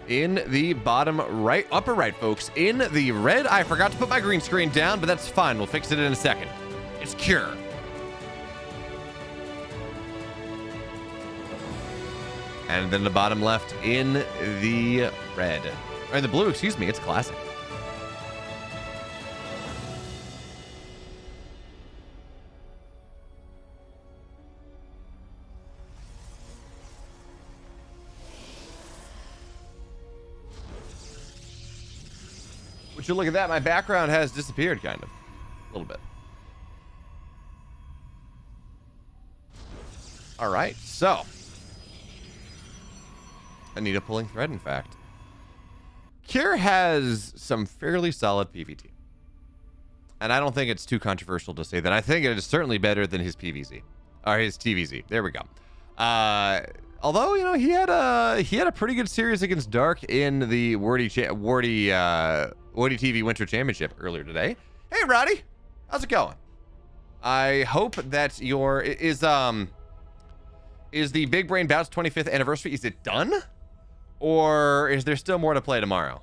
in the bottom right, upper right, folks. In the red, I forgot to put my green screen down, but that's fine. We'll fix it in a second. It's Cure. And then the bottom left in the red, or in the blue, excuse me, it's Classic. Would you look at that? My background has disappeared, kind of, a little bit. All right, so I need a pulling thread, in fact. Cure has some fairly solid PvT. And I don't think it's too controversial to say that. I think it is certainly better than his PvZ. Or his TvZ. There we go. Although, you know, he had a pretty good series against Dark in the Wordy TV Winter Championship earlier today. Hey, Roddy. How's it going? I hope that is the Big Brain Bouts 25th anniversary, is it done? Or is there still more to play tomorrow?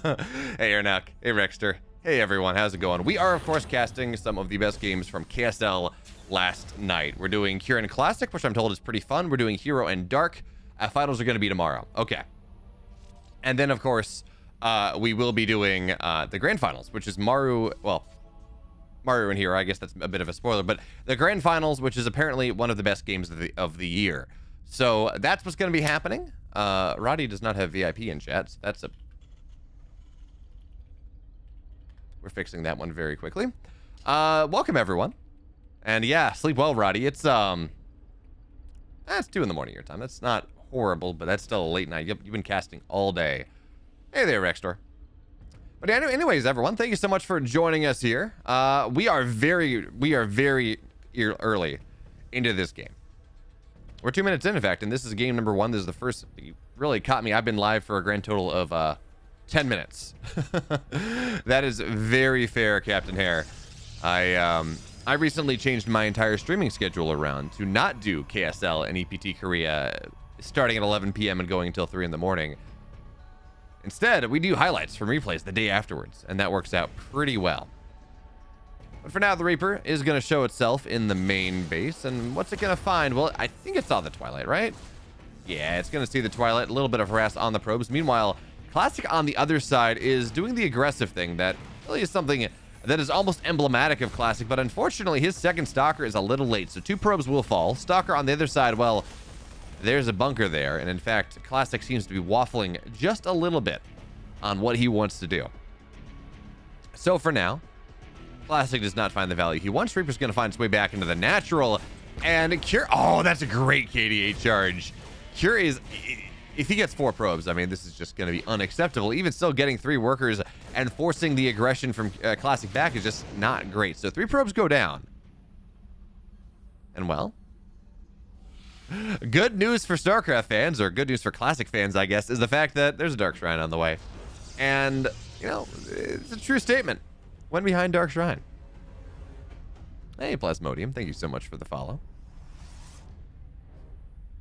Hey, Ernak. Hey, Rexter. Hey, everyone. How's it going? We are, of course, casting some of the best games from KSL last night. We're doing Cure and Classic, which I'm told is pretty fun. We're doing Hero and Dark. Finals are going to be tomorrow. Okay. And then, of course, we will be doing the Grand Finals, which is Maru and Hero. I guess that's a bit of a spoiler. But the Grand Finals, which is apparently one of the best games of the year. So that's what's going to be happening. Roddy does not have VIP in chat. So we're fixing that one very quickly. Welcome, everyone. And yeah, sleep well, Roddy. It's 2 in the morning your time. That's not horrible, but that's still a late night. You've been casting all day. Hey there, Rextor. But anyways, everyone, thank you so much for joining us here. We are very early into this game. We're 2 minutes in fact, and this is game number 1. This is the first. You really caught me. I've been live for a grand total of 10 minutes. That is very fair, Captain Hare. I recently changed my entire streaming schedule around to not do KSL and EPT Korea starting at 11 p.m. and going until 3 in the morning. Instead, we do highlights from replays the day afterwards, and that works out pretty well. But for now, the Reaper is going to show itself in the main base, and what's it going to find? Well, I think it saw the Twilight, right? Yeah, it's going to see the Twilight, a little bit of harass on the probes. Meanwhile, Classic on the other side is doing the aggressive thing that really is something that is almost emblematic of Classic, but unfortunately, his second Stalker is a little late, so 2 probes will fall. Stalker on the other side, well, there's a bunker there, and in fact, Classic seems to be waffling just a little bit on what he wants to do. So for now, Classic does not find the value he wants. Reaper's going to find its way back into the natural, and Cure, oh, that's a great KDA charge. Cure is, if he gets 4 probes, I mean, this is just going to be unacceptable. Even still, getting 3 workers and forcing the aggression from Classic back is just not great. So 3 probes go down. And well, good news for StarCraft fans, or good news for Classic fans, I guess, is the fact that there's a Dark Shrine on the way. And, you know, it's a true statement. One behind Dark Shrine. Hey, Plasmodium, thank you so much for the follow.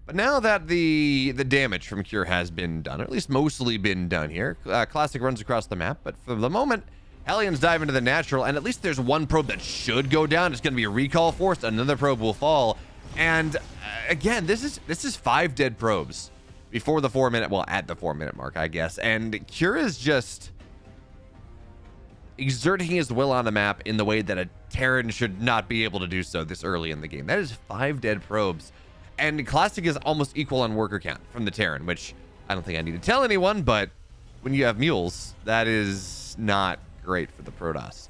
But now that the damage from Cure has been done, or at least mostly been done here, Classic runs across the map, but for the moment, Hellions dive into the natural, and at least there's 1 probe that should go down. It's going to be a recall force. Another probe will fall. And again, this is 5 dead probes before the 4-minute, well, at the 4-minute mark, I guess. And Cure is just exerting his will on the map in the way that a Terran should not be able to do so this early in the game. That is 5 dead probes. And Classic is almost equal on worker count from the Terran, which I don't think I need to tell anyone, but when you have mules, that is not great for the Protoss.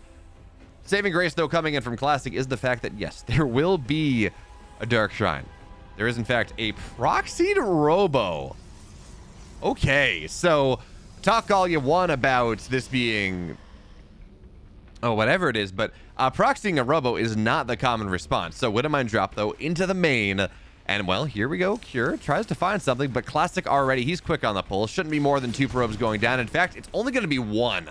Saving grace, though, coming in from Classic is the fact that, yes, there will be a Dark Shrine. There is, in fact, a proxied Robo. Okay, so talk all you want about this being, oh, whatever it is, but proxying a Robo is not the common response. So Widowmine drop, though, into the main. And, well, here we go. Cure tries to find something, but Classic already, he's quick on the pull. Shouldn't be more than 2 probes going down. In fact, it's only going to be 1.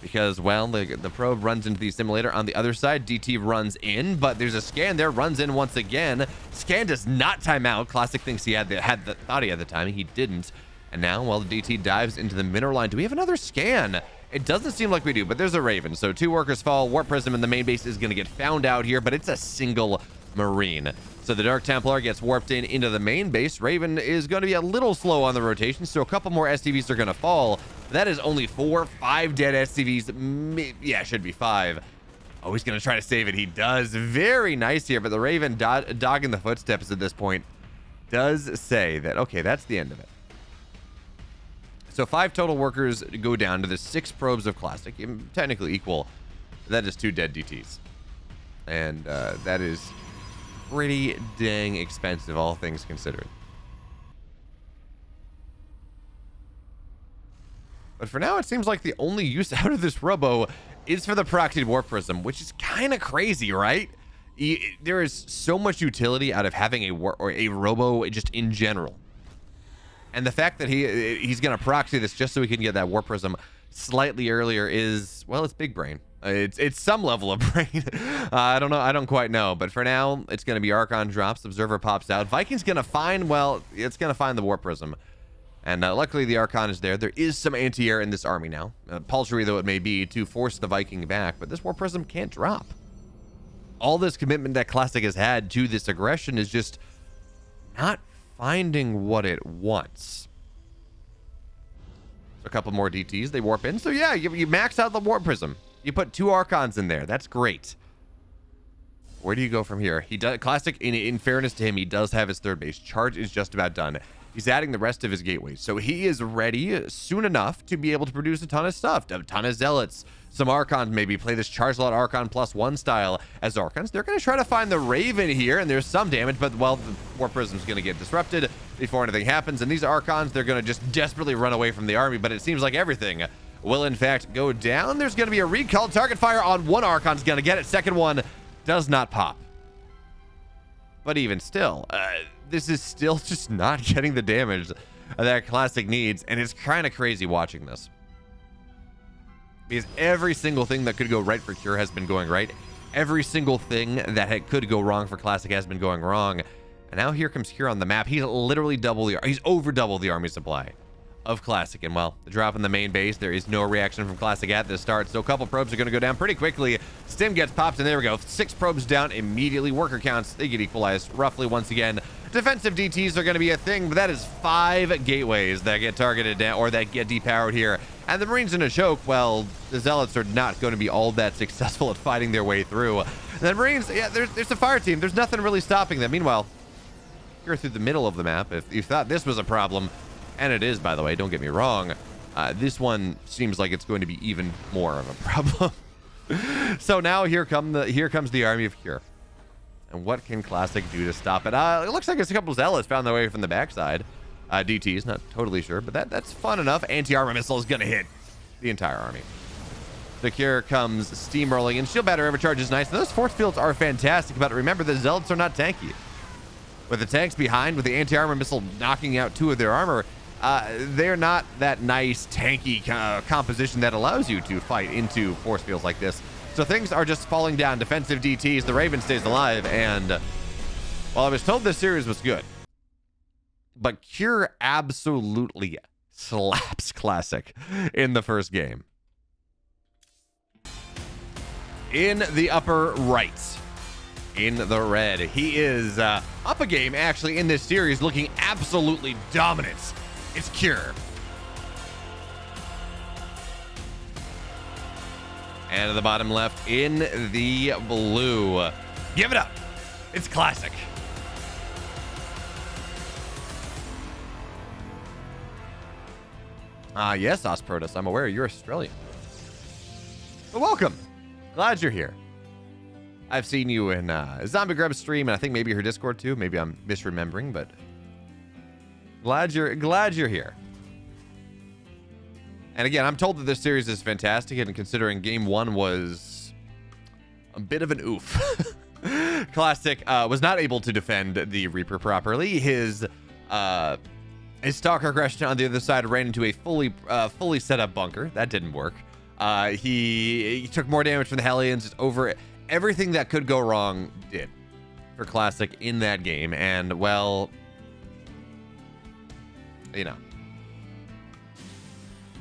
Because, well, the probe runs into the simulator on the other side. DT runs in, but there's a scan there. Runs in once again. Scan does not time out. Classic thinks he thought he had the timing. He didn't. And now, while the DT dives into the mineral line, do we have another scan? It doesn't seem like we do, but there's a Raven. So 2 workers fall. Warp Prism in the main base is going to get found out here, but it's a single Marine. So the Dark Templar gets warped into the main base. Raven is going to be a little slow on the rotation, so a couple more SCVs are going to fall. That is only 5 dead SCVs. Yeah, should be 5. Oh, he's going to try to save it. He does. Very nice here, but the Raven dogging the footsteps at this point does say that, okay, that's the end of it. So 5 total workers go down to the 6 probes of Classic, technically equal. That is 2 dead DTs. And that is pretty dang expensive, all things considered. But for now, it seems like the only use out of this Robo is for the proxied Warp Prism, which is kind of crazy, right? There is so much utility out of having a Robo just in general. And the fact that he's going to proxy this just so he can get that Warp Prism slightly earlier is, well, it's big brain. It's some level of brain. I don't know. I don't quite know. But for now, it's going to be Archon drops. Observer pops out. Viking's going to find, well, it's going to find the Warp Prism. And luckily, the Archon is there. There is some anti-air in this army now. Paltry though it may be, to force the Viking back. But this Warp Prism can't drop. All this commitment that Classic has had to this aggression is just not finding what it wants. A couple more DTs. They warp in. So yeah, you max out the Warp Prism. You put 2 Archons in there. That's great. Where do you go from here? He does Classic, in fairness to him, he does have his 3rd base. Charge is just about done. He's adding the rest of his gateways. So he is ready soon enough to be able to produce a ton of stuff. A ton of Zealots. Some Archons, maybe play this Charge Lot Archon +1 style as Archons. They're going to try to find the Raven here, and there's some damage, but, well, the Warp Prism's going to get disrupted before anything happens. And these Archons, they're going to just desperately run away from the army, but it seems like everything will, in fact, go down. There's going to be a recall. Target fire on 1 Archon's going to get it. Second one does not pop. But even still, this is still just not getting the damage that Classic needs, and it's kind of crazy watching this. Because every single thing that could go right for Cure has been going right. Every single thing that could go wrong for Classic has been going wrong. And now here comes Cure on the map. He's literally he's over double the army supply of Classic. And, well, the drop in the main base, there is no reaction from Classic at the start. So a couple probes are going to go down pretty quickly. Stim gets popped, and there we go. 6 probes down immediately. Worker counts, they get equalized roughly once again. Defensive DTs are going to be a thing, but that is 5 gateways that get targeted down, or that get depowered here. And the Marines in a choke, well, the Zealots are not going to be all that successful at fighting their way through. The Marines, yeah, there's a fire team. There's nothing really stopping them. Meanwhile, you're through the middle of the map. If you thought this was a problem, and it is, by the way, don't get me wrong, this one seems like it's going to be even more of a problem. So now here comes the army of Cure. And what can Classic do to stop it? It looks like it's a couple Zealots found their way from the backside. DTs, not totally sure, but that's fun enough. Anti-armor missile is going to hit the entire army. The Cure comes steamrolling, and shield battery overcharge is nice. And those force fields are fantastic, but remember, the Zealots are not tanky. With the tanks behind, with the anti-armor missile knocking out 2 of their armor, they're not that nice tanky composition that allows you to fight into force fields like this. So things are just falling down. Defensive DTs, the Raven stays alive, and well, I was told this series was good, but Cure absolutely slaps Classic in the first game. In the upper right, in the red, he is up a game actually in this series, looking absolutely dominant. It's Cure. And at the bottom left, in the blue, give it up. It's Classic. Yes, Protoss, I'm aware you're Australian. But welcome. Glad you're here. I've seen you in Zombie Grub stream, and I think maybe her Discord too. Maybe I'm misremembering, but glad you're here. And again, I'm told that this series is fantastic, and considering game 1 was a bit of an oof. Classic was not able to defend the Reaper properly. His Stalker aggression on the other side ran into a fully set up bunker. That didn't work. He took more damage from the Hellions. Just over everything that could go wrong did for Classic in that game. And, well, you know,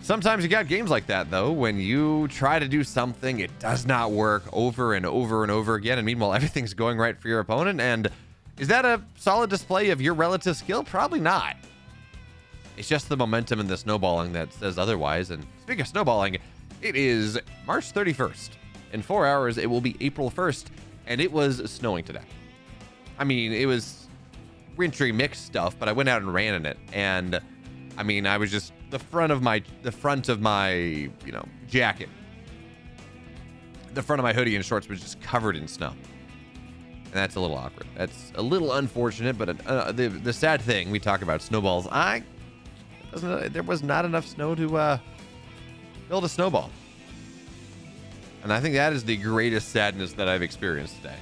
Sometimes you got games like that, though, when you try to do something, it does not work over and over and over again, and meanwhile, everything's going right for your opponent, and is that a solid display of your relative skill? Probably not. It's just the momentum and the snowballing that says otherwise, and speaking of snowballing, it is March 31st. In 4 hours, it will be April 1st, and it was snowing today. I mean, it was wintry mixed stuff, but I went out and ran in it, and I mean, I was just the front of my jacket, the front of my hoodie and shorts was just covered in snow, and that's a little awkward. That's a little unfortunate, but the sad thing, we talk about snowballs. There was not enough snow to build a snowball, and I think that is the greatest sadness that I've experienced today.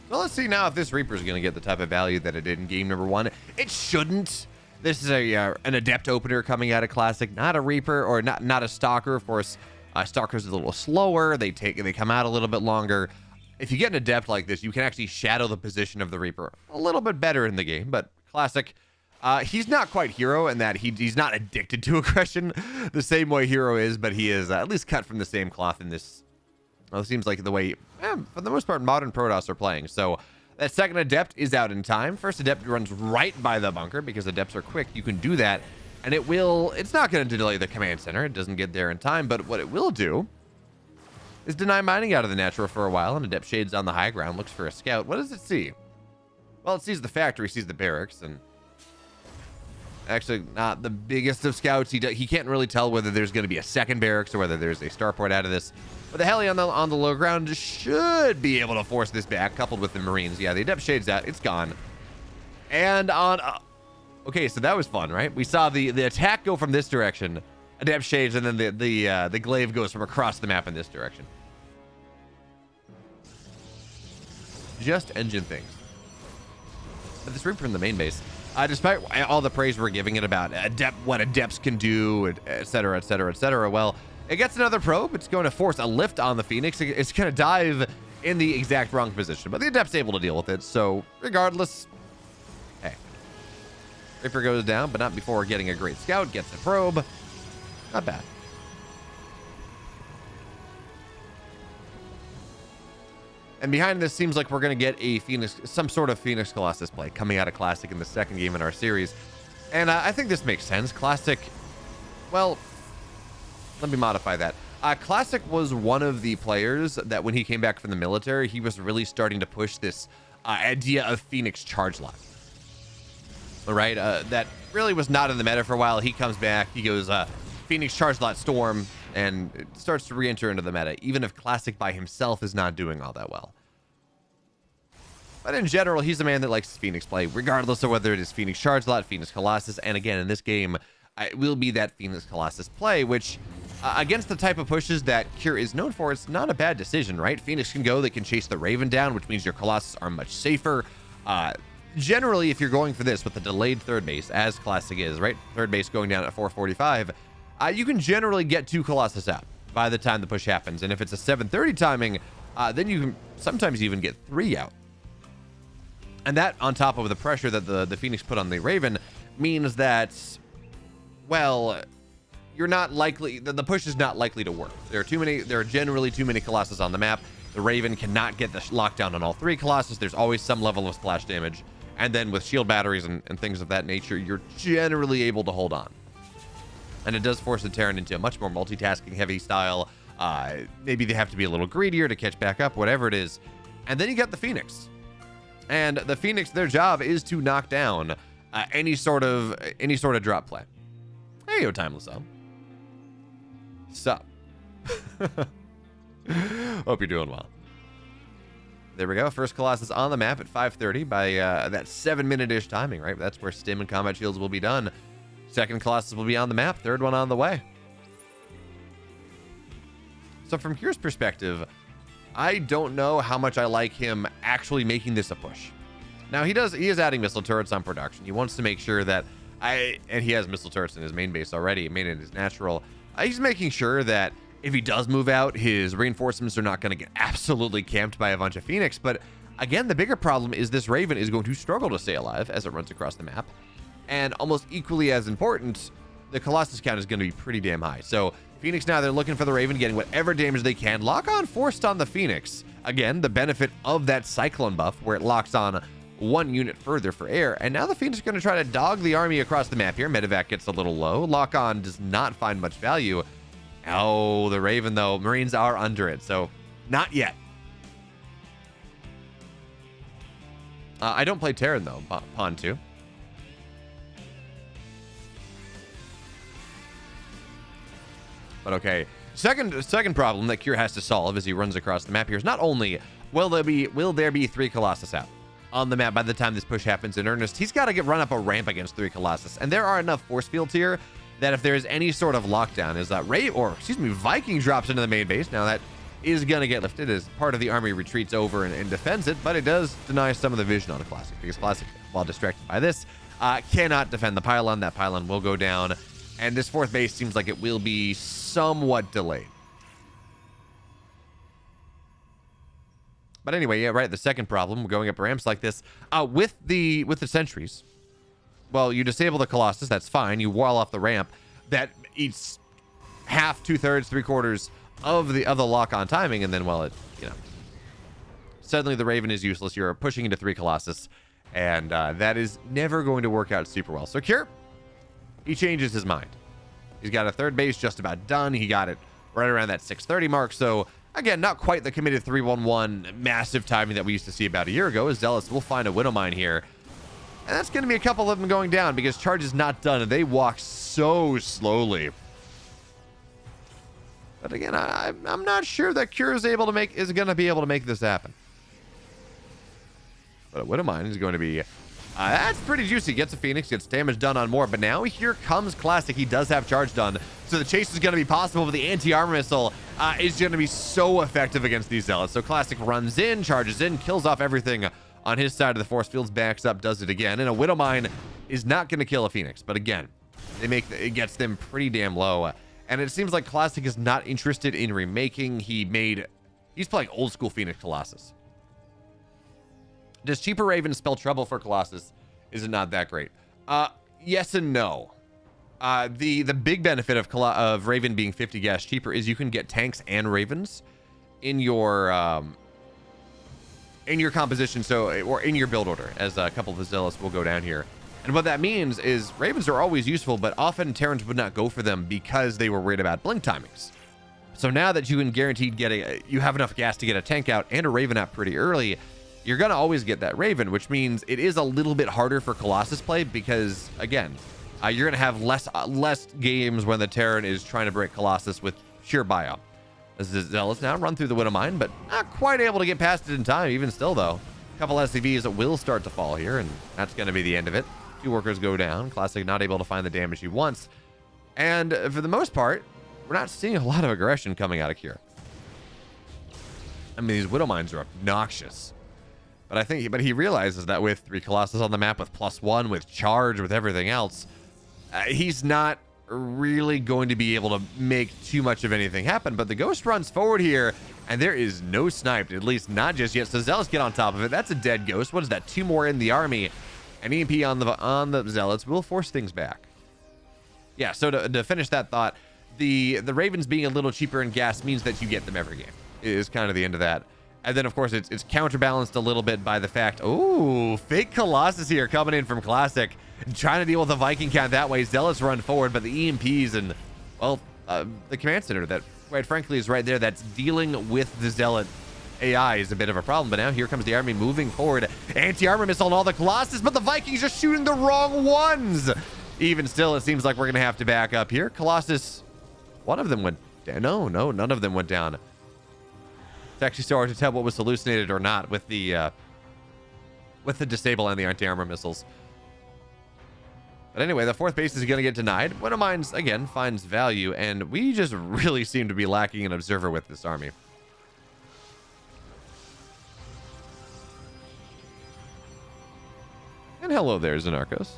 So let's see now if this Reaper is going to get the type of value that it did in game number 1. It shouldn't. This is an Adept opener coming out of Classic, not a Reaper, or not a Stalker. Of course, Stalker's a little slower. They come out a little bit longer. If you get an Adept like this, you can actually shadow the position of the Reaper a little bit better in the game. But Classic, he's not quite Hero in that he's not addicted to aggression the same way Hero is, but he is at least cut from the same cloth in this. Well, it seems like the way, for the most part, modern Protoss are playing. So that second Adept is out in time. First Adept runs right by the bunker because Adepts are quick. You can do that, and it's not going to delay the command center. It doesn't get there in time, but what it will do is deny mining out of the natural for a while, and Adept shades on the high ground, looks for a scout. What does it see? Well, it sees the factory, sees the barracks, and actually not the biggest of scouts. He can't really tell whether there's going to be a second barracks or whether there's a starport out of this. But the heli on the low ground should be able to force this back, coupled with the Marines. Yeah, the Adept shades out. It's gone. And on... okay, so that was fun, right? We saw the attack go from this direction. Adept shades, and then the glaive goes from across the map in this direction. Just engine things. But this Reaper in the main base, despite all the praise we're giving it about what Adepts can do, et cetera, et cetera, et cetera, well, it gets another probe. It's going to force a lift on the Phoenix. It's going to dive in the exact wrong position, but the Adept's able to deal with it. So regardless, hey, Reaper goes down, but not before getting a great scout. Gets a probe. Not bad. And behind this seems like we're going to get a some sort of Phoenix Colossus play coming out of Classic in the second game in our series. And I think this makes sense. Classic, well, let me modify that. Classic was one of the players that when he came back from the military, he was really starting to push this idea of Phoenix charge lot. All right, that really was not in the meta for a while. He comes back, he goes Phoenix charge lot storm, and it starts to re-enter into the meta, even if Classic by himself is not doing all that well. But in general, he's a man that likes Phoenix play, regardless of whether it is Phoenix charge lot, Phoenix Colossus, and again, in this game, it will be that Phoenix Colossus play, which against the type of pushes that Cure is known for, it's not a bad decision, right? Phoenix can go, they can chase the Raven down, which means your Colossus are much safer. Generally, if you're going for this with the delayed third base, as Classic is, right? Third base going down at 445, you can generally get 2 Colossus out by the time the push happens. And if it's a 7:30 timing, then you can sometimes even get 3 out. And that, on top of the pressure that the Phoenix put on the Raven, means that, well, you're not likely, the push is not likely to work. There are generally too many Colossus on the map. The Raven cannot get the lockdown on all 3 Colossus. There's always some level of splash damage. And then with shield batteries and things of that nature, you're generally able to hold on. And it does force the Terran into a much more multitasking heavy style. Maybe they have to be a little greedier to catch back up, whatever it is. And then you got the Phoenix. And the Phoenix, their job is to knock down any sort of drop play. Hey, yo, Timeless Up. Sup? Hope you're doing well. There we go. First Colossus on the map at 5:30 by that 7-minute-ish timing, right? That's where stim and combat shields will be done. Second Colossus will be on the map. Third one on the way. So from Cure's perspective, I don't know how much I like him actually making this a push. Now he is adding missile turrets on production. He wants to make sure that and he has missile turrets in his main base already. Made it his natural. He's making sure that if he does move out, his reinforcements are not going to get absolutely camped by a bunch of Phoenix. But Again, the bigger problem is this Raven is going to struggle to stay alive as it runs across the map. And almost equally as important, the Colossus count is going to be pretty damn high. So Phoenix now, they're looking for the Raven, getting whatever damage they can. Lock on forced on the Phoenix. Again, the benefit of that Cyclone buff, where it locks on 1 unit further for air. And now the Phoenix is going to try to dog the army across the map here. Medevac gets a little low. Lock on does not find much value. Oh, the Raven, though. Marines are under it, so not yet. I don't play Terran, though. Pawn 2. But okay. Second problem that Cure has to solve as he runs across the map here is not only will there be 3 Colossus out on the map by the time this push happens in earnest, he's got to run up a ramp against 3 Colossus. And there are enough force fields here that if there's any sort of lockdown, is that Viking drops into the main base. Now that is going to get lifted as part of the army retreats over and defends it, but it does deny some of the vision on a Classic, because Classic, while distracted by this, cannot defend the pylon. That pylon will go down, and this 4th base seems like it will be somewhat delayed. But anyway, yeah, right, the second problem, going up ramps like this, with the sentries, well, you disable the Colossus, that's fine. You wall off the ramp. That eats half, 2/3, 3/4 of the lock-on timing, and then, well, suddenly the Raven is useless. You're pushing into 3 Colossus, and that is never going to work out super well. So Cure, he changes his mind. He's got a 3rd base just about done. He got it right around that 630 mark. So again, not quite the committed 3-1-1 massive timing that we used to see about a year ago. As Zealots will find a Widow Mine here. And that's going to be a couple of them going down because charge is not done, and they walk so slowly. But again, I'm not sure that Cure is going to be able to make this happen. But a Widow Mine is going to be that's pretty juicy. Gets a Phoenix, gets damage done on more, but now here comes Classic. He does have charge done, so the chase is going to be possible, but the anti-armor missile is going to be so effective against these Zealots. So Classic runs in, charges in, kills off everything on his side of the force fields, backs up, does it again, and a Widow Mine is not going to kill a Phoenix, but again, it gets them pretty damn low, and it seems like Classic is not interested in remaking. He's playing old school Phoenix Colossus. Does cheaper Raven spell trouble for Colossus? Is it not that great? Yes and no. The big benefit of Raven being 50 gas cheaper is you can get tanks and Ravens in your composition, or in your build order, as a couple of the Zealots will go down here. And what that means is Ravens are always useful, but often Terrans would not go for them because they were worried about blink timings. So now that you can guaranteed you have enough gas to get a tank out and a Raven out pretty early, you're going to always get that Raven, which means it is a little bit harder for Colossus play because, again, you're going to have less games when the Terran is trying to break Colossus with sheer bio. As the Zealots now run through the Widow Mine, but not quite able to get past it in time, even still, though. A couple SCVs will start to fall here, and that's going to be the end of it. 2 workers go down. Classic not able to find the damage he wants. And for the most part, we're not seeing a lot of aggression coming out of Cure. I mean, these Widow Mines are obnoxious. But he realizes that with 3 Colossus on the map, with +1, with charge, with everything else, he's not really going to be able to make too much of anything happen. But the Ghost runs forward here, and there is no sniped, at least not just yet. So Zealots get on top of it. That's a dead Ghost. What is that? 2 more in the army. An EMP on the Zealots will force things back. Yeah, so to finish that thought, the Ravens being a little cheaper in gas means that you get them every game. It is kind of the end of that. And then, of course, it's counterbalanced a little bit by the fact, fake Colossus here coming in from Classic, trying to deal with the Viking count that way. Zealots run forward, but the EMPs and, well, the command center that, quite frankly, is right there, that's dealing with the Zealot AI is a bit of a problem. But now here comes the army moving forward. Anti-armor missile on all the Colossus, but the Vikings are shooting the wrong ones. Even still, it seems like we're going to have to back up here. Colossus, one of them went down. No, none of them went down. It's actually so hard to tell what was hallucinated or not with the disable and the anti-armor missiles. But anyway, the 4th base is going to get denied. Widow Mines, again, finds value, and we just really seem to be lacking an observer with this army. And hello there, Xenarchos.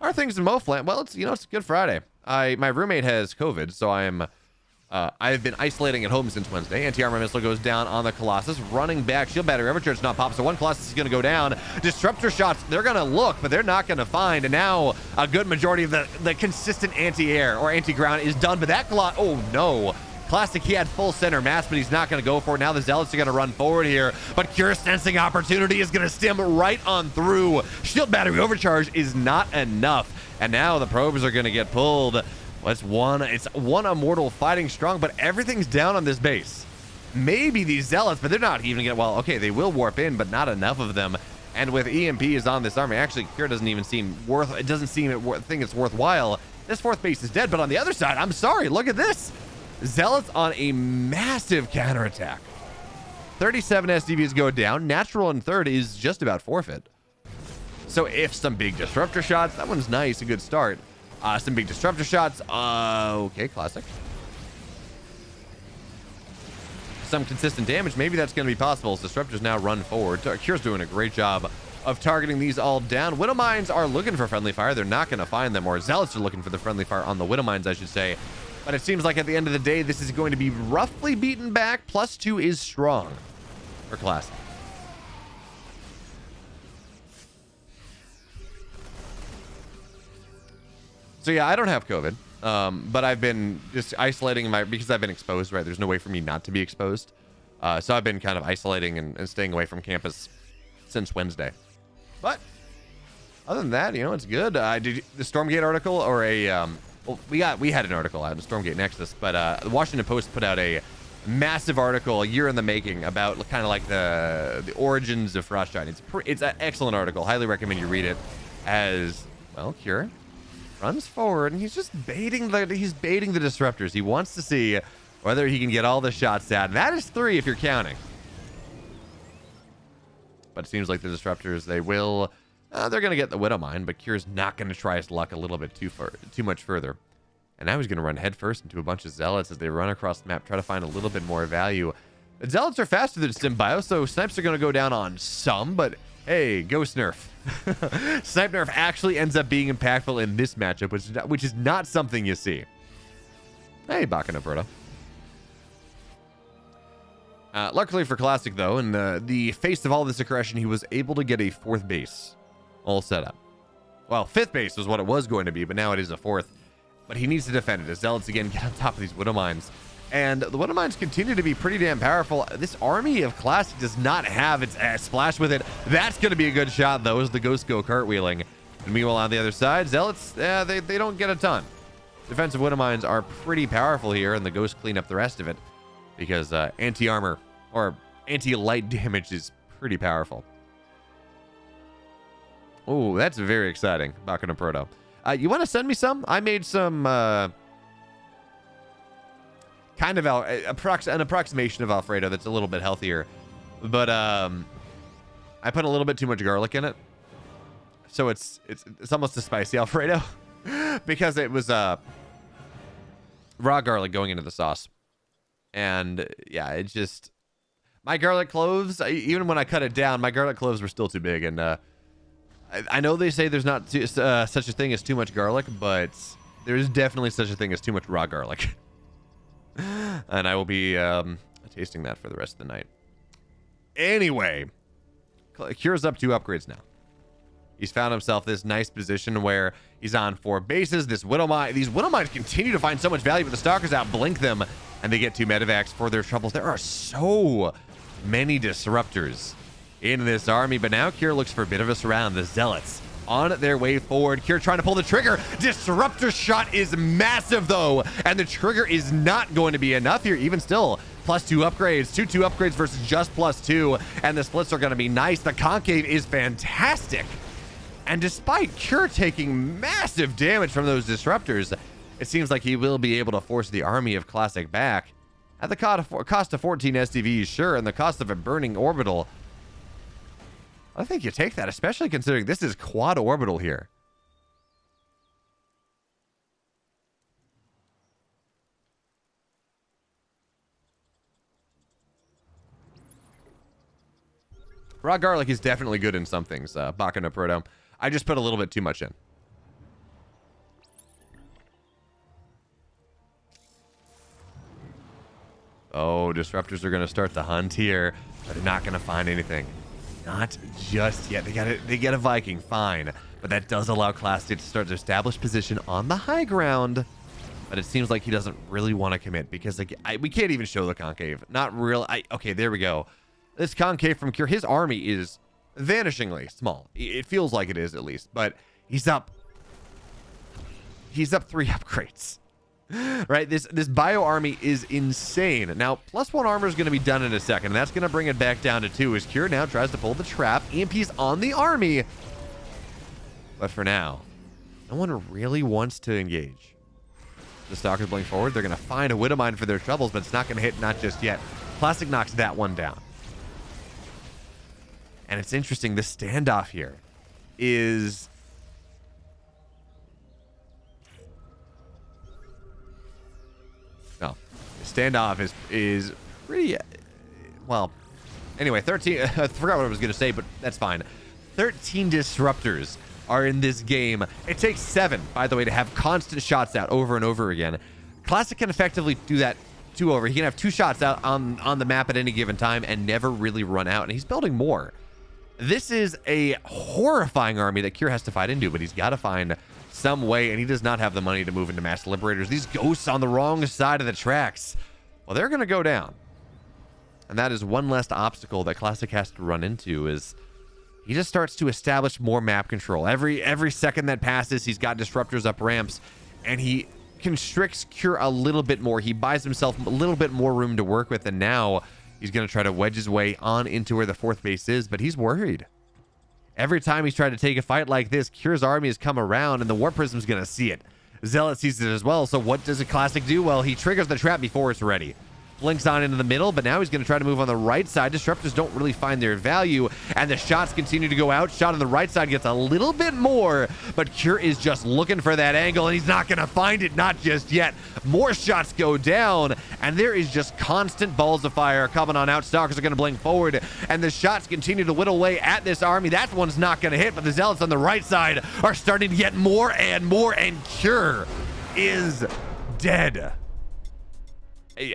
Are things in Mofland? Well, it's Good Friday. My roommate has COVID, so I am I've been isolating at home since Wednesday. Anti-armor missile goes down on the Colossus. Running back, shield battery overcharge not pop. So one Colossus is going to go down. Disruptor shots, they're going to look, but they're not going to find. And now a good majority of the consistent anti-air or anti-ground is done. But that Colossus, oh no. Classic, he had full center mass, but he's not going to go for it. Now the Zealots are going to run forward here. But Cure sensing opportunity is going to stem right on through. Shield battery overcharge is not enough. And now the probes are going to get pulled. It's one Immortal fighting strong, but everything's down on this base. Maybe these Zealots, but they're not even gonna, well, okay, they will warp in, but not enough of them. And with EMPs on this army, actually, Cure doesn't even seem think it's worthwhile. This fourth base is dead, but on the other side, I'm sorry, look at this. Zealots on a massive counterattack. 37 SDVs go down. Natural in third is just about forfeit. So if some big disruptor shots, that one's nice, a good start. Some big disruptor shots. Okay, classic. Some consistent damage. Maybe that's going to be possible as disruptors now run forward. Cure's doing a great job of targeting these all down. Widow Mines are looking for friendly fire. They're not going to find them. Or Zealots are looking for the friendly fire on the Widow Mines, I should say. But it seems like at the end of the day, this is going to be roughly beaten back. +2 is strong for Classic. So yeah, I don't have COVID, but I've been just isolating because I've been exposed, right? There's no way for me not to be exposed. So I've been kind of isolating and staying away from campus since Wednesday. But other than that, you know, it's good. Did the Stormgate article or a, well, we had an article out in Stormgate Nexus, but the Washington Post put out a massive article, a year in the making, about kind of like the origins of Frostgiant. It's an excellent article. Highly recommend you read it. As well, Cure runs forward and he's just baiting the disruptors. He wants to see whether he can get all the shots down. That is 3 if you're counting. But it seems like the disruptors, they will they're gonna get the Widow Mine, but Cure's not gonna try his luck a little bit too much further. And now he's gonna run headfirst into a bunch of Zealots as they run across the map, try to find a little bit more value. The Zealots are faster than Symbio, so snipes are gonna go down on some, but hey, ghost nerf. Snipe nerf actually ends up being impactful in this matchup, which is not something you see. Hey, Bakken and Proto. Luckily for Classic, though, in the face of all this aggression, he was able to get a 4th base all set up. Well, 5th base was what it was going to be, but now it is a 4th. But he needs to defend it as Zealots again get on top of these Widow Mines. And the Widow Mines continue to be pretty damn powerful. This army of Classic does not have its splash with it. That's going to be a good shot, though, as the Ghosts go cartwheeling. And meanwhile, on the other side, Zealots, they don't get a ton. Defensive Widow Mines are pretty powerful here, and the Ghosts clean up the rest of it because anti-armor or anti-light damage is pretty powerful. Oh, that's very exciting. Bakken and Proto. You want to send me some? I made some... kind of an approximation of Alfredo that's a little bit healthier, but I put a little bit too much garlic in it, so it's almost a spicy Alfredo because it was raw garlic going into the sauce, and yeah, it just my garlic cloves, even when I cut it down, my garlic cloves were still too big, and I know they say there's not such a thing as too much garlic, but there is definitely such a thing as too much raw garlic. And I will be tasting that for the rest of the night. Anyway, Cure's up 2 upgrades now. He's found himself this nice position where he's on 4 bases. These Widow Mines continue to find so much value, but the Stalkers outblink them, and they get 2 medevacs for their troubles. There are so many disruptors in this army, but now Cure looks for a bit of a surround. The Zealots on their way forward. Cure trying to pull the trigger. Disruptor shot is massive, though, and the trigger is not going to be enough here. Even still, +2 upgrades. 2 upgrades versus just +2, and the splits are going to be nice. The concave is fantastic. And despite Cure taking massive damage from those disruptors, it seems like he will be able to force the army of Classic back. At the cost of 14 SDVs, sure, and the cost of a burning orbital. I think you take that, especially considering this is quad orbital here. Raw garlic is definitely good in some things, Bakken and Proto. I just put a little bit too much in. Oh, disruptors are going to start the hunt here, but they're not going to find anything. Not just yet. They get a Viking, fine. But that does allow Classic to start to establish position on the high ground. But it seems like he doesn't really want to commit because like, we can't even show the concave. Not real. Okay, there we go. This concave from Cure, his army is vanishingly small. It feels like it is at least, but he's up 3 upgrades. Right, this bio army is insane. Now, +1 armor is going to be done in a second, and that's going to bring it back down to 2 as Cure now tries to pull the trap. EMP's on the army. But for now, no one really wants to engage. The Stalkers blowing forward. They're going to find a Widowmine for their troubles, but it's not going to hit, not just yet. Classic knocks that one down. And it's interesting, this standoff here is... No, the standoff is pretty... well, anyway, 13... I forgot what I was going to say, but that's fine. 13 disruptors are in this game. It takes 7, by the way, to have constant shots out over and over again. Classic can effectively do that 2 over. He can have 2 shots out on the map at any given time and never really run out, and he's building more. This is a horrifying army that Cure has to fight into, but he's got to find some way, and he does not have the money to move into Master Liberators. These ghosts on the wrong side of the tracks, well, they're going to go down. And that is one less obstacle that Classic has to run into, is he just starts to establish more map control. Every second that passes, he's got disruptors up ramps, and he constricts Cure a little bit more. He buys himself a little bit more room to work with, and now he's going to try to wedge his way on into where the 4th base is, but he's worried. Every time he's tried to take a fight like this, Cure's army has come around, and the Warp Prism's going to see it. Zealot sees it as well, so what does a Classic do? Well, he triggers the trap before it's ready. Blinks on into the middle, but now he's going to try to move on the right side. Disruptors don't really find their value, and the shots continue to go out. Shot on the right side gets a little bit more, but Cure is just looking for that angle, and he's not going to find it, not just yet. More shots go down, and there is just constant balls of fire coming on out. Stalkers are going to blink forward, and the shots continue to whittle away at this army. That one's not going to hit, but the Zealots on the right side are starting to get more and more, and Cure is dead.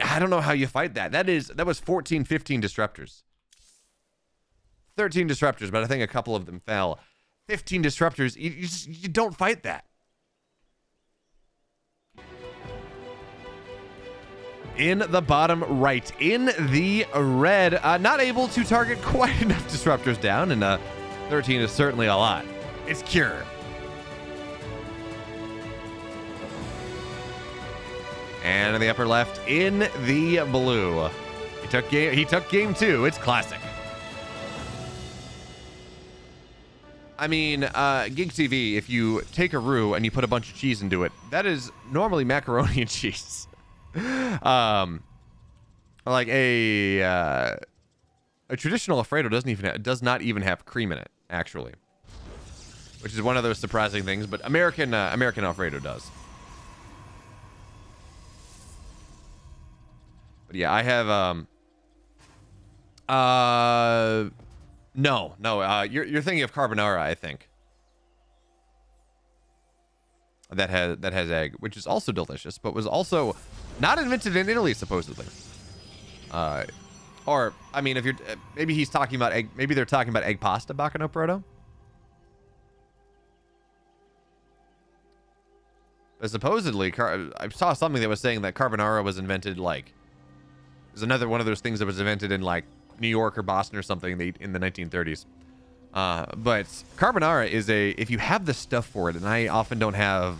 I don't know how you fight that. That was 14, 15 disruptors. 13 disruptors, but I think a couple of them fell. 15 disruptors, you don't fight that. In the bottom right, in the red, not able to target quite enough disruptors down, and 13 is certainly a lot. It's Cure. And in the upper left, in the blue, he took game 2. It's Classic. I mean, Gig TV, if you take a roux and you put a bunch of cheese into it, that is normally macaroni and cheese. Like a traditional Alfredo does not even have cream in it, actually, which is one of those surprising things. But American Alfredo does. But yeah, I have no, you're thinking of carbonara, I think. That has egg, which is also delicious, but was also not invented in Italy, supposedly. Or I mean, if you're maybe he's talking about egg, maybe they're talking about egg pasta, Bacano Proto. But supposedly, I saw something that was saying that carbonara was invented like. There's another one of those things that was invented in like New York or Boston or something in the 1930s. But carbonara is if you have the stuff for it, and I often don't have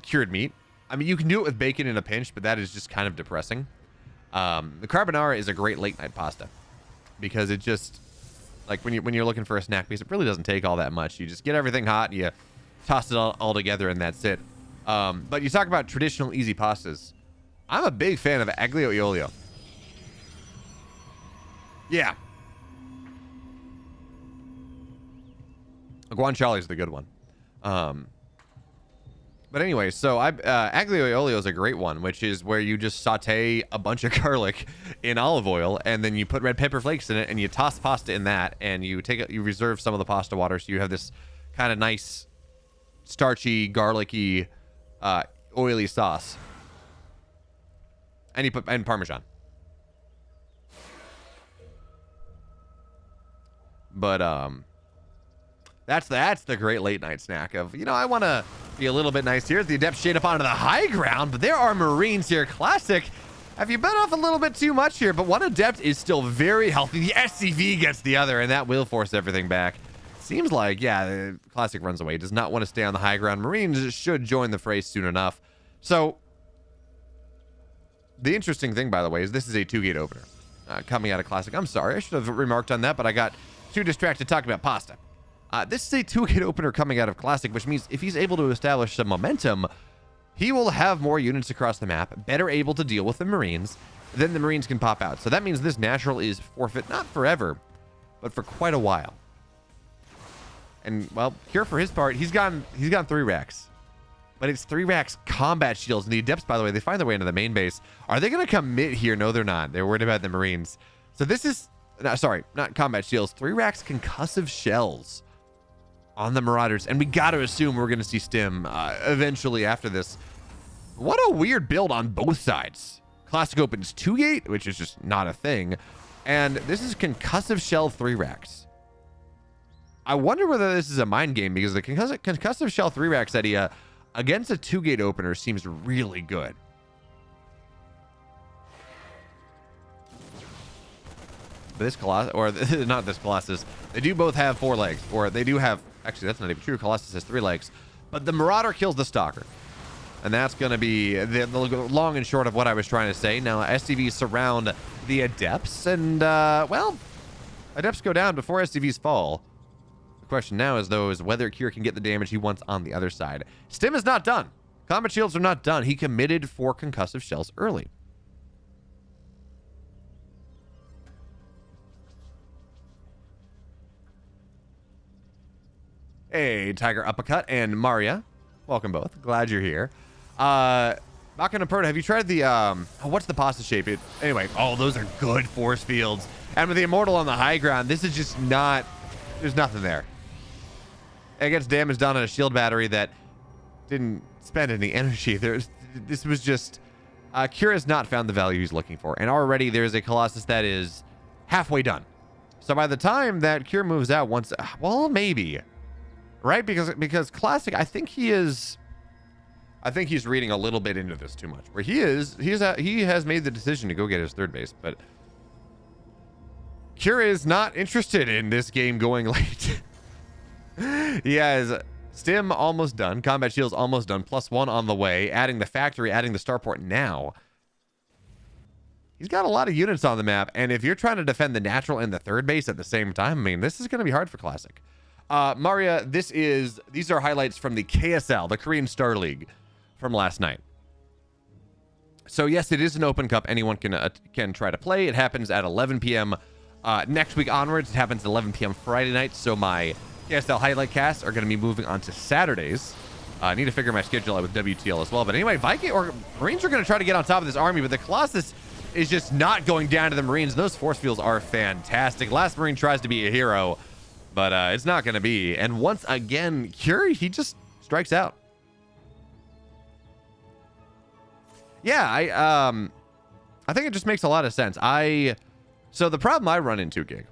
cured meat. I mean, you can do it with bacon in a pinch, but that is just kind of depressing. The carbonara is a great late night pasta because it just like when you're looking for a snack piece, it really doesn't take all that much. You just get everything hot, and you toss it all together, and that's it. But you talk about traditional easy pastas. I'm a big fan of aglio e olio. Yeah. Guanciale is the good one. But anyway, so aglio e olio is a great one, which is where you just saute a bunch of garlic in olive oil, and then you put red pepper flakes in it, and you toss pasta in that, and you reserve some of the pasta water, so you have this kind of nice, starchy, garlicky, oily sauce. And he put and Parmesan. But that's the great late night snack of, you know, I want to be a little bit nice here. The Adept shade up onto the high ground, but there are Marines here. Classic. Have you been off a little bit too much here? But one Adept is still very healthy. The SCV gets the other, and that will force everything back. Seems like, yeah, Classic runs away. Does not want to stay on the high ground. Marines should join the fray soon enough. So, the interesting thing, by the way, is this is a 2-gate opener coming out of Classic. I'm sorry, I should have remarked on that, but I got too distracted talking about pasta. This is a 2-gate opener coming out of Classic, which means if he's able to establish some momentum, he will have more units across the map, better able to deal with the Marines, then the Marines can pop out. So that means this natural is forfeit, not forever, but for quite a while. And, well, Cure for his part, he's gone 3 racks. But it's 3 racks combat shields. And the Adepts, by the way, they find their way into the main base. Are they going to commit here? No, they're not. They're worried about the Marines. So this is, no, sorry, not combat shields. 3 racks concussive shells on the Marauders. And we got to assume we're going to see Stim eventually after this. What a weird build on both sides. Classic opens 2-gate, which is just not a thing. And this is concussive shell 3 racks. I wonder whether this is a mind game, because the concussive shell 3 racks idea against a 2-gate opener seems really good. This Colossus, or not this Colossus, they do both have 4 legs, or they do have, actually that's not even true, Colossus has 3 legs, but the Marauder kills the Stalker. And that's going to be the long and short of what I was trying to say. Now, SCVs surround the Adepts, and, well, Adepts go down before SCVs fall. Question now is, though, is whether Cure can get the damage he wants on the other side. Stim is not done. Combat shields are not done. He committed 4 concussive shells early. Hey, Tiger Uppercut and Maria. Welcome both. Glad you're here. Bakken and Perta, have you tried the, what's the pasta shape? Anyway, oh, those are good force fields. And with the Immortal on the high ground, this is just not, there's nothing there. It gets damage done on a shield battery that didn't spend any energy. This was just, Cure has not found the value he's looking for. And already there's a Colossus that is halfway done. So by the time that Cure moves out once, well, maybe. Right? Because Classic, I think he's reading a little bit into this too much. Where he has made the decision to go get his 3rd base, but Cure is not interested in this game going late. He has Stim almost done, combat shields almost done, +1 on the way, adding the factory, adding the starport now. He's got a lot of units on the map, and if you're trying to defend the natural and the 3rd base at the same time, I mean, this is going to be hard for Classic. Maria, these are highlights from the KSL, the Korean Star League, from last night. So yes, it is an open cup. Anyone can try to play. It happens at 11 p.m. Next week onwards. It happens at 11 p.m. Friday night. So my KSL highlight casts are going to be moving on to Saturdays. I need to figure my schedule out with WTL as well. But anyway, Viking or Marines are going to try to get on top of this army, but the Colossus is just not going down to the Marines. Those force fields are fantastic. Last Marine tries to be a hero, but it's not going to be. And once again, Curie, he just strikes out. Yeah, I think it just makes a lot of sense. So the problem I run into, Gig,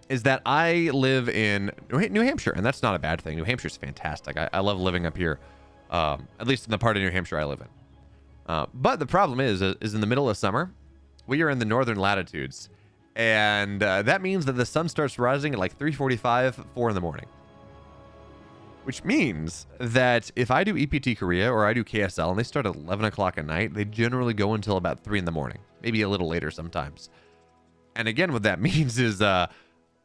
is that I live in New Hampshire, and that's not a bad thing. New Hampshire's fantastic. I love living up here, at least in the part of New Hampshire I live in. But the problem is in the middle of summer, we are in the northern latitudes, and that means that the sun starts rising at like 3:45, 4 in the morning. Which means that if I do EPT Korea or I do KSL and they start at 11 o'clock at night, they generally go until about 3 in the morning, maybe a little later sometimes. And again, what that means is I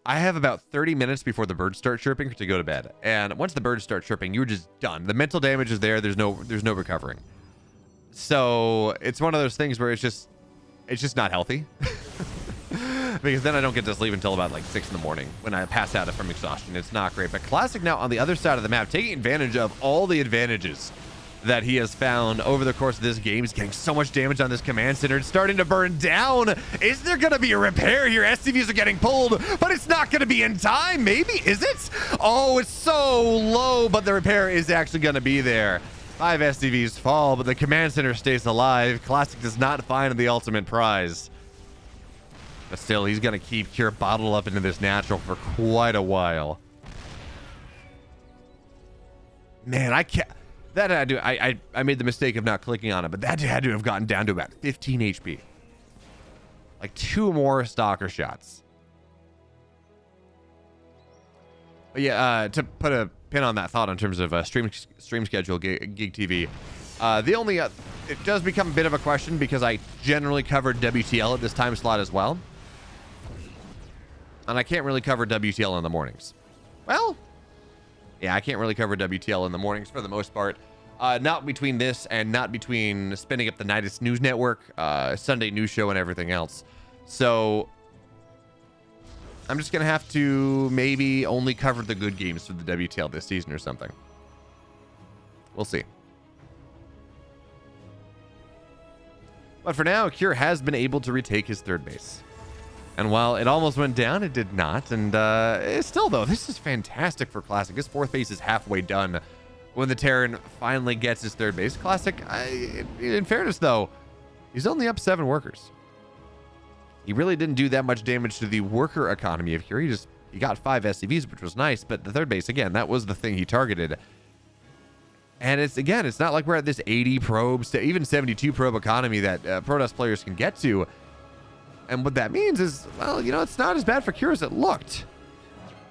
have about 30 minutes before the birds start chirping to go to bed. And once the birds start chirping, you're just done. The mental damage is there. There's no recovering. So it's one of those things where it's just not healthy. Because then I don't get to sleep until about like 6 in the morning when I pass out from exhaustion. It's not great. But Classic now on the other side of the map, taking advantage of all the advantages that he has found over the course of this game. He's getting so much damage on this command center. It's starting to burn down. Is there going to be a repair here? SCVs are getting pulled, but it's not going to be in time. Maybe? Is it? Oh, it's so low, but the repair is actually going to be there. 5 SCVs fall, but the command center stays alive. Classic does not find the ultimate prize. But still, he's going to keep Cure bottled up into this natural for quite a while. Man, I can't... That had to... I made the mistake of not clicking on it, but that had to have gotten down to about 15 HP. Like 2 more Stalker shots. But yeah, to put a pin on that thought in terms of stream schedule, Gig TV, the only... it does become a bit of a question because I generally covered WTL at this time slot as well. And I can't really cover WTL in the mornings. Well... Yeah, I can't really cover WTL in the mornings for the most part. Not between this and not between spinning up the Nidus News Network, Sunday News Show, and everything else. So I'm just going to have to maybe only cover the good games for the WTL this season or something. We'll see. But for now, Cure has been able to retake his third base. And while it almost went down, it did not. And still, though, this is fantastic for Classic. His fourth base is halfway done when the Terran finally gets his third base. Classic, in fairness, though, he's only up 7 workers. He really didn't do that much damage to the worker economy of Cure. He got 5 SCVs, which was nice. But the third base, again, that was the thing he targeted. And it's not like we're at this 80 probes to even 72 probe economy that Protoss players can get to. And what that means is, well, you know, it's not as bad for Cure as it looked.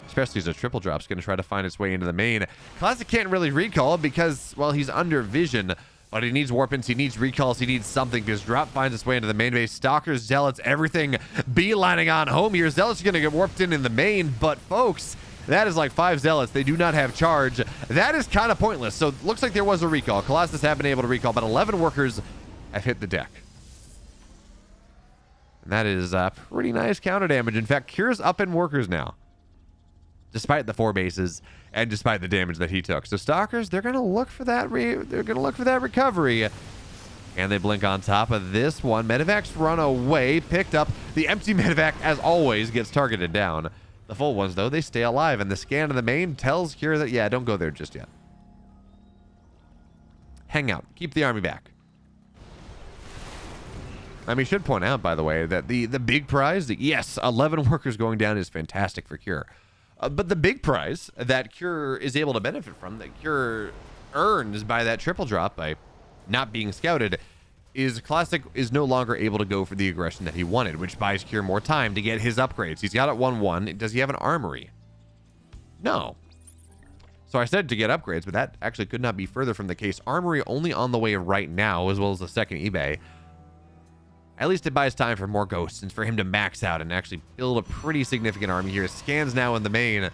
Especially as a triple drop's going to try to find its way into the main. Classic can't really recall because, well, he's under vision. But he needs warp-ins, he needs recalls, he needs something because drop finds its way into the main base. Stalkers, Zealots, everything beelining on home here. Zealots are going to get warped in the main. But, folks, that is like 5 Zealots. They do not have charge. That is kind of pointless. So, it looks like there was a recall. Colossus have been able to recall, but 11 workers have hit the deck. And that is pretty nice counter damage. In fact, Cure's up in workers now, despite the 4 bases and despite the damage that he took. So Stalkers, they're going to look for that. They're going to look for that recovery. And they blink on top of this one. Medivacs run away, picked up. The empty Medivac, as always, gets targeted down. The full ones, though, they stay alive. And the scan of the main tells Cure that, yeah, don't go there just yet. Hang out. Keep the army back. I mean, should point out, by the way, that the big prize, yes, 11 workers going down is fantastic for Cure. But the big prize that Cure is able to benefit from, that Cure earns by that triple drop, by not being scouted, is Classic is no longer able to go for the aggression that he wanted, which buys Cure more time to get his upgrades. He's got it 1-1. Does he have an armory? No. So I said to get upgrades, but that actually could not be further from the case. Armory only on the way right now, as well as the second eBay. At least it buys time for more ghosts and for him to max out and actually build a pretty significant army here. Scans now in the main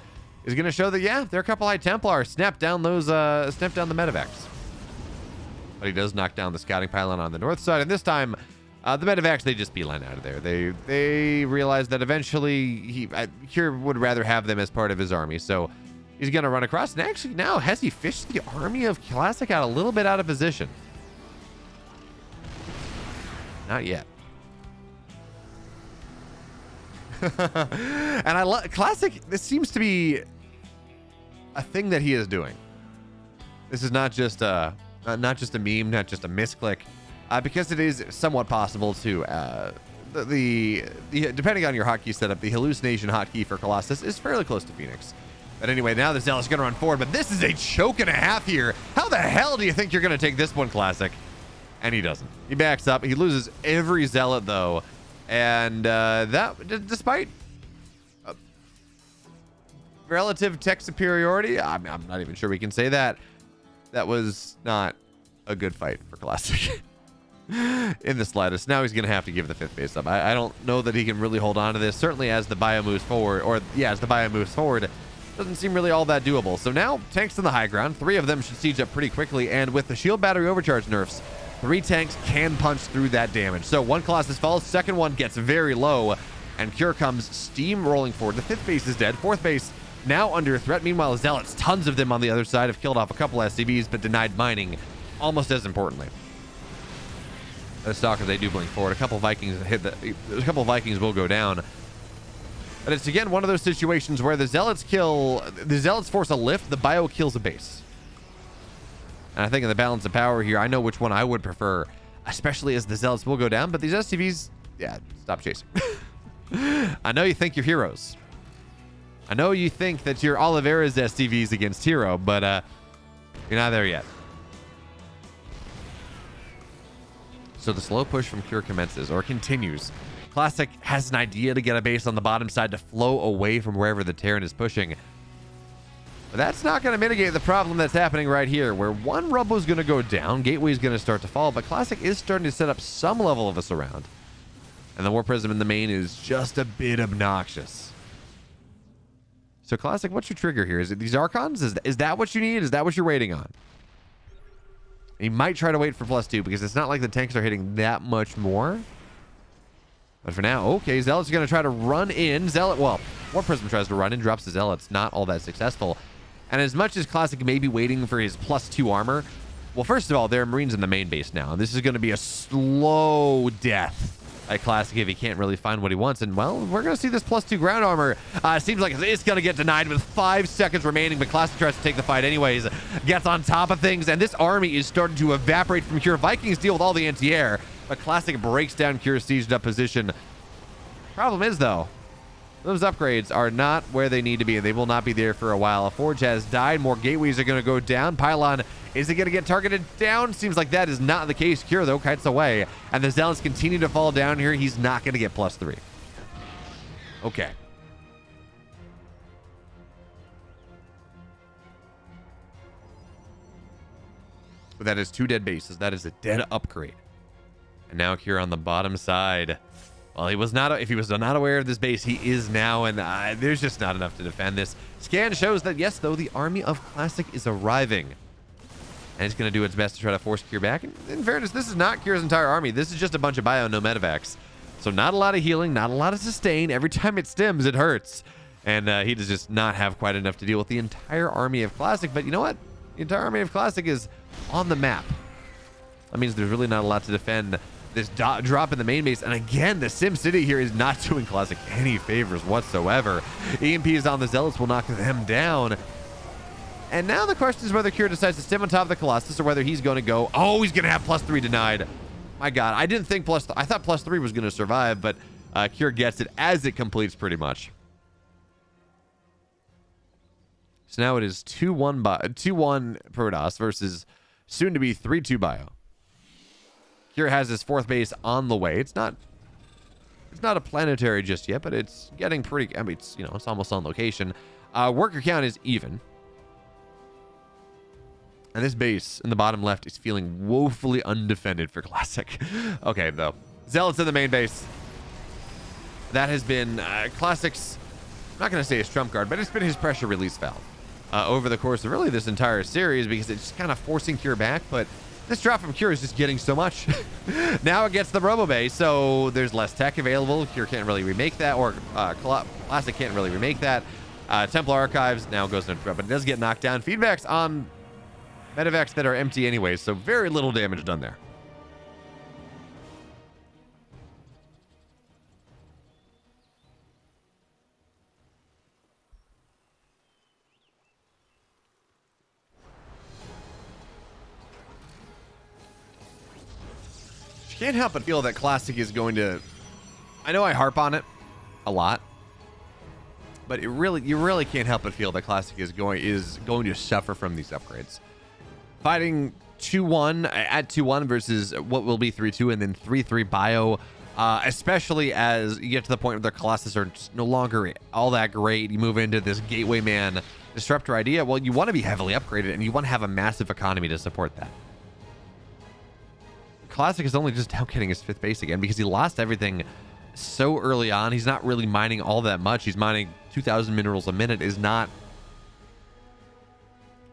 is going to show that, yeah, there are a couple High Templars. Snap down the Medivacs. But he does knock down the scouting pylon on the north side. And this time, the Medivacs, they just beeline out of there. They realize that eventually Cure would rather have them as part of his army. So he's going to run across. And actually now, has he fished the army of Classic out a little bit out of position? Not yet. And I love Classic. This seems to be a thing that he is doing. This is not just a meme, not just a misclick, because it is somewhat possible to the depending on your hotkey setup, the hallucination hotkey for Colossus is fairly close to Phoenix. But anyway, now the Zealot's going to run forward, but this is a choke and a half here. How the hell do you think you're going to take this one, Classic? And he doesn't. He backs up. He loses every Zealot, though. And that, despite relative tech superiority, I'm not even sure we can say that. That was not a good fight for Classic in the slightest. Now he's going to have to give the 5th base up. I don't know that he can really hold on to this. Certainly as the bio moves forward, doesn't seem really all that doable. So now tanks in the high ground. 3 of them should siege up pretty quickly. And with the shield battery overcharge nerfs, 3 tanks can punch through that damage. So 1 Colossus falls, 2nd one gets very low, and Cure comes steamrolling forward. The 5th base is dead. 4th base now under threat. Meanwhile, Zealots, tons of them on the other side, have killed off a couple SCVs, but denied mining almost as importantly. The Stalkers, they do blink forward. A couple Vikings will go down. But it's again one of those situations where the Zealots force a lift, the bio kills a base. And I think in the balance of power here, I know which one I would prefer, especially as the Zealots will go down. But these SCVs, yeah, stop chasing. I know you think you're heroes. I know you think that you're Oliveira's SCVs against Hero, but you're not there yet. So the slow push from Cure commences, or continues. Classic has an idea to get a base on the bottom side to flow away from wherever the Terran is pushing. But that's not going to mitigate the problem that's happening right here, where one Rumble is going to go down, Gateway is going to start to fall, but Classic is starting to set up some level of a surround. And the War Prism in the main is just a bit obnoxious. So Classic, what's your trigger here? Is it these Archons? Is that what you need? Is that what you're waiting on? You might try to wait for +2 because it's not like the tanks are hitting that much more. But for now, okay, Zealot's going to try to run in. Zealot, well, War Prism tries to run in, drops the Zealot's not all that successful. And as much as Classic may be waiting for his +2 armor, well, first of all, there are Marines in the main base now. This is going to be a slow death at Classic if he can't really find what he wants. And, well, we're going to see this +2 ground armor. Seems like it's going to get denied with 5 seconds remaining, but Classic tries to take the fight anyways. Gets on top of things, and this army is starting to evaporate from Cure. Vikings deal with all the anti-air, but Classic breaks down Cure's sieged up position. Problem is, though, those upgrades are not where they need to be, and they will not be there for a while. A Forge has died. More gateways are going to go down. Pylon, is it going to get targeted down? Seems like that is not the case. Cure, though, kites away, and the Zealots continue to fall down here. He's not going to get +3. Okay. But that is 2 dead bases. That is a dead upgrade. And now Cure on the bottom side. Well, he was not. If he was not aware of this base, he is now, and there's just not enough to defend this. Scan shows that, yes, though, the army of Classic is arriving. And it's going to do its best to try to force Cure back. And in fairness, this is not Cure's entire army. This is just a bunch of bio, no medevacs. So not a lot of healing, not a lot of sustain. Every time it stims, it hurts. And he does just not have quite enough to deal with the entire army of Classic. But you know what? The entire army of Classic is on the map. That means there's really not a lot to defend this drop in the main base. And again, the Sim City here is not doing Classic any favors whatsoever. EMP is on the Zealots, will knock them down. And now the question is whether Cure decides to stim on top of the Colossus or whether he's going to go, oh, he's going to have +3 denied. My God, I didn't think I thought +3 was going to survive, but Cure gets it as it completes pretty much. So now it is 2-1 Protoss versus soon to be 3-2 Bio. Cure has his 4th base on the way. It's not a planetary just yet, but it's getting pretty. I mean, it's, you know, it's almost on location. Worker count is even, and this base in the bottom left is feeling woefully undefended for Classic. Okay, though, Zealots in the main base. That has been Classic's. I'm not going to say his trump card, but it's been his pressure release valve over the course of really this entire series, because it's kind of forcing Cure back, but this drop from Cure is just getting so much. Now it gets the Robo Bay, so there's less tech available. Cure can't really remake that, or Classic can't really remake that. Templar Archives now goes into but it does get knocked down. Feedbacks on medevacs that are empty anyways, so very little damage done there. Can't help but feel that Classic is going to. I know I harp on it a lot, but you really can't help but feel that Classic is going to suffer from these upgrades. Fighting 2-1 at 2-1 versus what will be 3-2 and then 3-3 Bio, especially as you get to the point where the Colossus are just no longer all that great. You move into this Gateway Man Disruptor idea. Well, you want to be heavily upgraded and you want to have a massive economy to support that. Classic is only just now getting his 5th base again because he lost everything so early on. He's not really mining all that much. He's mining 2,000 minerals a minute is not.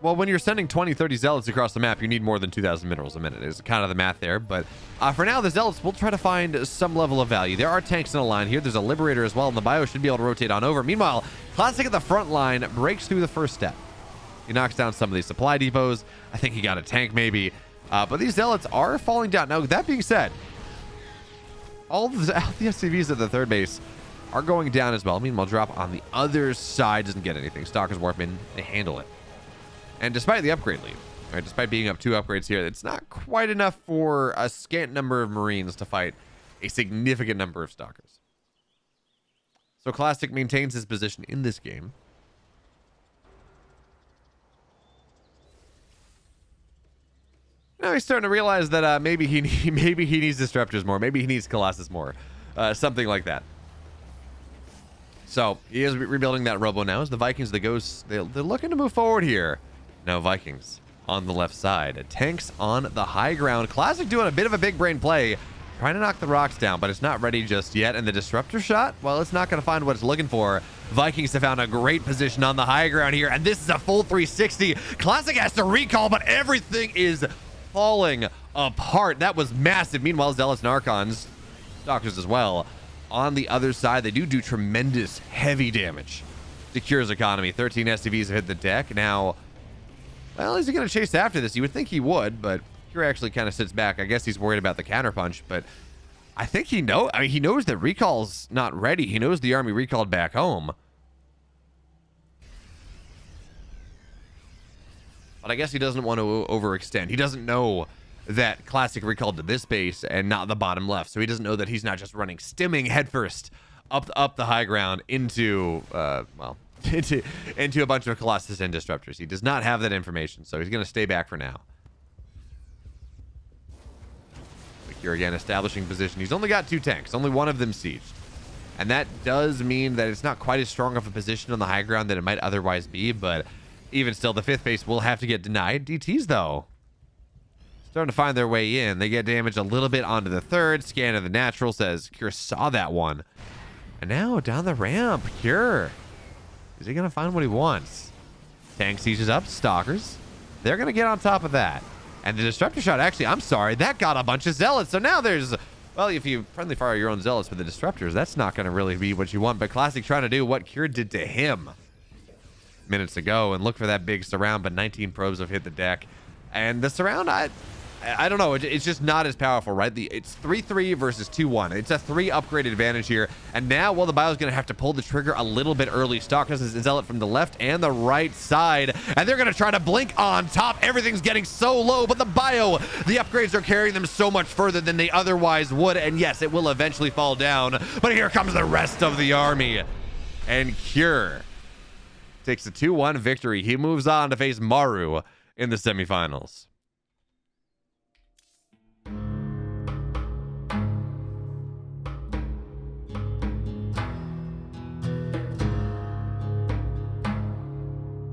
Well, when you're sending 20, 30 Zealots across the map, you need more than 2,000 minerals a minute is kind of the math there. But for now, the Zealots will try to find some level of value. There are tanks in a line here. There's a Liberator as well, and the Bio should be able to rotate on over. Meanwhile, Classic at the front line breaks through the first step. He knocks down some of these supply depots. I think he got a tank maybe. But these Zealots are falling down. Now, that being said, all the SCVs at the 3rd base are going down as well. Meanwhile, drop on the other side doesn't get anything. Stalker's Warpman, they handle it. And despite the upgrade lead, Right, despite being up 2 upgrades here, it's not quite enough for a scant number of Marines to fight a significant number of Stalkers. So Classic maintains his position in this game. Now he's starting to realize that maybe he needs Disruptors more. Maybe he needs Colossus more. Something like that. So he is rebuilding that Robo now. As the Vikings, the Ghosts, they're looking to move forward here. No Vikings on the left side. Tanks on the high ground. Classic doing a bit of a big brain play. Trying to knock the rocks down, but it's not ready just yet. And the Disruptor shot, well, it's not going to find what it's looking for. Vikings have found a great position on the high ground here. And this is a full 360. Classic has to recall, but everything is falling apart. That was massive. Meanwhile, Zealots and Archons, Stalkers as well, on the other side, they do tremendous heavy damage to Cure's economy. 13 SCVs have hit the deck. Now, well, is he going to chase after this? You would think he would, but Cure actually kind of sits back. I guess he's worried about the counterpunch, but I think he knows that recall's not ready. He knows the army recalled back home. But I guess he doesn't want to overextend. He doesn't know that Classic recalled to this base and not the bottom left. So he doesn't know that he's not just running stimming headfirst up the high ground into into a bunch of Colossus and Disruptors. He does not have that information, so he's going to stay back for now. Here again, establishing position. He's only got 2 tanks, only one of them sieged. And that does mean that it's not quite as strong of a position on the high ground that it might otherwise be, but even still, the 5th base will have to get denied. DTs, though, starting to find their way in. They get damaged a little bit onto the 3rd. Scan of the natural says Cure saw that one. And now down the ramp, Cure. Is he going to find what he wants? Tank sieges up, Stalkers. They're going to get on top of that. And the Disruptor shot, actually, I'm sorry, that got a bunch of Zealots. So now there's, well, if you friendly fire your own Zealots with the Disruptors, that's not going to really be what you want. But Classic trying to do what Cure did to him minutes ago and look for that big surround, but 19 probes have hit the deck. And the surround, I don't know, it's just not as powerful, right? It's 3-3 versus 2-1. It's a 3 upgrade advantage here. And now, well, the Bio's going to have to pull the trigger a little bit early. Stalkers is Zealot from the left and the right side. And they're going to try to blink on top. Everything's getting so low, but the Bio, the upgrades are carrying them so much further than they otherwise would. And yes, it will eventually fall down. But here comes the rest of the army. And Cure takes a 2-1 victory. He moves on to face Maru in the semifinals.